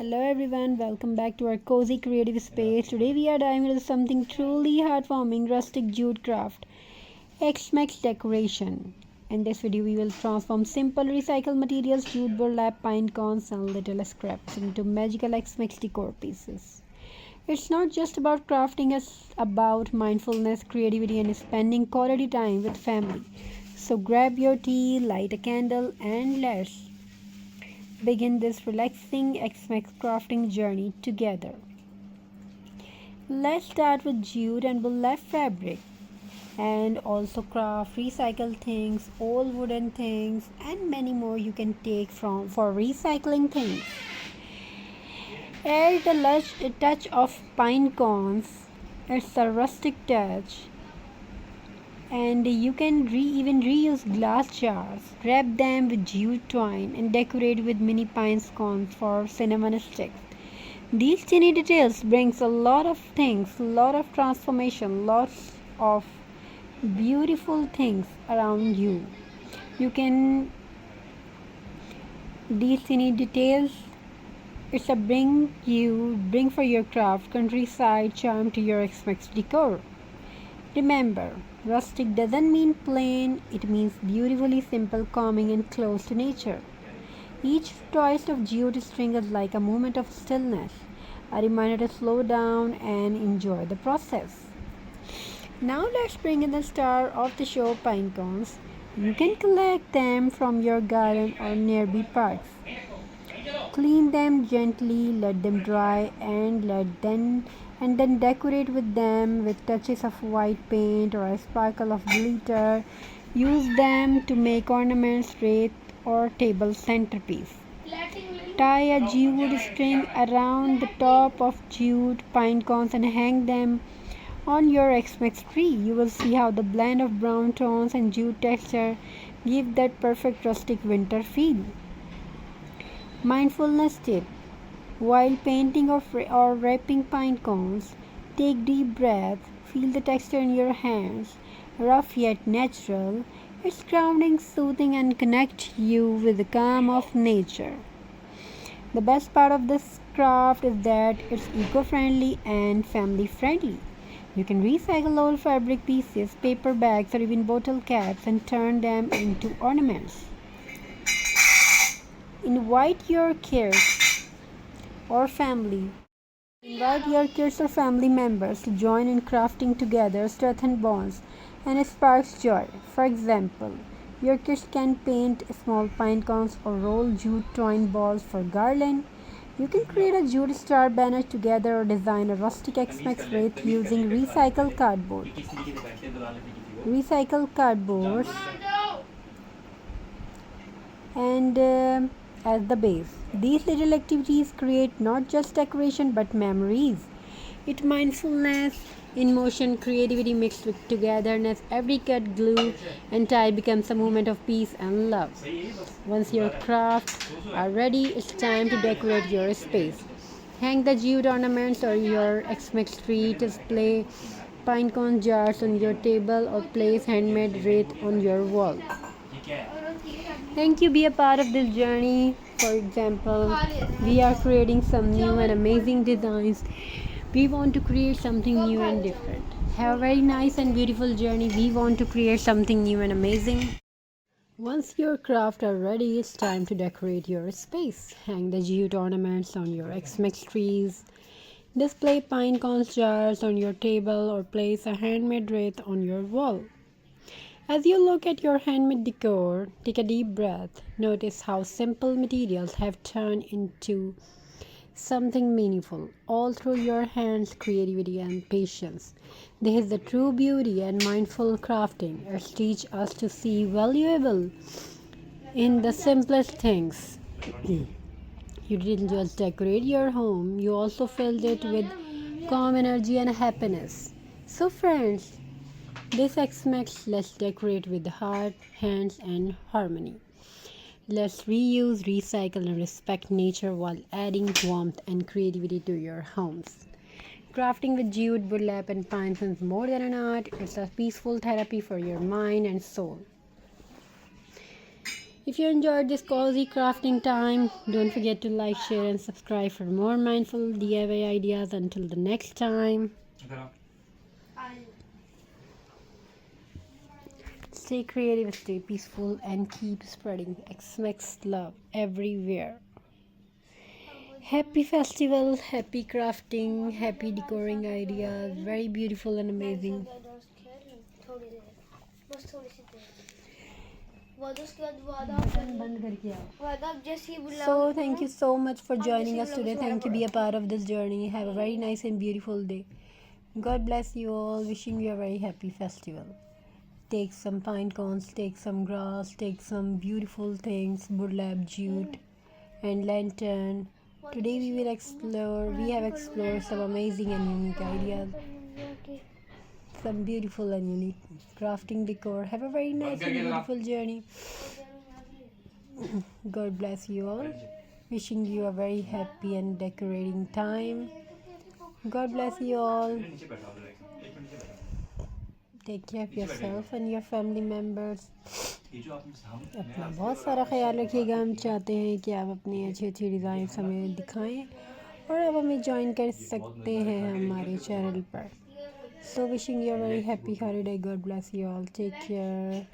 Hello everyone, welcome back to our cozy creative space. Today we are diving into something truly heartwarming, rustic jute craft, X-Max decoration. In this video we will transform simple recycled materials, jute burlap, pine cones and little scraps into magical X-Max decor pieces. It's not just about crafting, it's about mindfulness, creativity and spending quality time with family. So grab your tea, light a candle and let's begin this relaxing X-Max crafting journey together. Let's start with jute and burlap fabric and also craft recycled things, old wooden things and many more you can take from for recycling things. Add a touch of pine cones. It's a rustic touch and you can even reuse glass jars. Wrap them with jute twine and decorate with mini pine cones for cinnamon sticks. These tiny details brings a lot of things, a lot of transformation, lots of beautiful things around you. You can these tiny details. It's a bring for your craft countryside charm to your X-Max decor. Remember, rustic doesn't mean plain, it means beautifully simple, calming, and close to nature. Each twist of jute string is like a moment of stillness, a reminder to slow down and enjoy the process. Now let's bring in the star of the show, pine cones. You can collect them from your garden or nearby parks. Clean them gently, let them dry, and then decorate with them with touches of white paint or a sparkle of glitter. Use them to make ornaments, wreath, or table centerpiece. Tie a jute string around the top of jute pine cones and hang them on your X-Max tree. You will see how the blend of brown tones and jute texture give that perfect rustic winter feel. Mindfulness tip: while painting or wrapping pine cones, take deep breaths, feel the texture in your hands, rough yet natural. It's grounding, soothing, and connect you with the calm of nature. The best part of this craft is that it's eco-friendly and family-friendly. You can recycle old fabric pieces, paper bags, or even bottle caps and turn them into ornaments. Invite your kids or family. Invite your kids or family members to join in crafting together, strengthen bonds, and sparks joy. For example, your kids can paint small pine cones or roll jute twine balls for garland. You can create a jute star banner together or design a rustic X-Max wreath using recycled cardboard. Recycled cardboards and as the base. These little activities create not just decoration but memories. It mindfulness in motion, creativity mixed with togetherness. Every cut, glue, and tie becomes a moment of peace and love. Once your crafts are ready, it's time to decorate your space. Hang the jute ornaments or your X-Max tree, display pine cone jars on your table, or place handmade wreath on your wall. Thank you. Be a part of this journey. For example, we are creating some new and amazing designs. We want to create something new and different. Have a very nice and beautiful journey. We want to create something new and amazing. Once your craft are ready, it's time to decorate your space. Hang the jute ornaments on your X-Max trees. Display pine cones jars on your table or place a handmade wreath on your wall. As you look at your handmade decor, take a deep breath. Notice how simple materials have turned into something meaningful, all through your hands, creativity, and patience. This is the true beauty and mindful crafting. It teaches us to see valuable in the simplest things. You didn't just decorate your home, you also filled it with calm energy and happiness. So, friends, this X-Max, let's decorate with the heart, hands, and harmony. Let's reuse, recycle, and respect nature while adding warmth and creativity to your homes. Crafting with jute, burlap, and pine is more than an art, it's a peaceful therapy for your mind and soul. If you enjoyed this cozy crafting time, don't forget to like, share, and subscribe for more mindful DIY ideas. Until the next time, stay creative, stay peaceful, and keep spreading X-Max love everywhere. Happy festival, happy crafting, happy decoring ideas. Very beautiful and amazing. So thank you so much for joining us today. Thank you, be a part of this journey. Have a very nice and beautiful day. God bless you all. Wishing you a very happy festival. Take some pine cones, take some grass, take some beautiful things, burlap, jute, and lantern. Today we have explored some amazing and unique ideas, some beautiful and unique crafting decor. Have a very nice and beautiful journey. God bless you all. Wishing you a very happy and decorating time. God bless you all. Take care of yourself and your family members. अपना बहुत सारा ख्याल रखिएगा. हम चाहते हैं कि आप अपनी अच्छी अच्छी डिज़ाइंस हमें दिखाएं और आप हमें ज्वाइन कर सकते हैं हमारे चैनल पर. So wishing you a very happy holiday. God bless you all. Take care.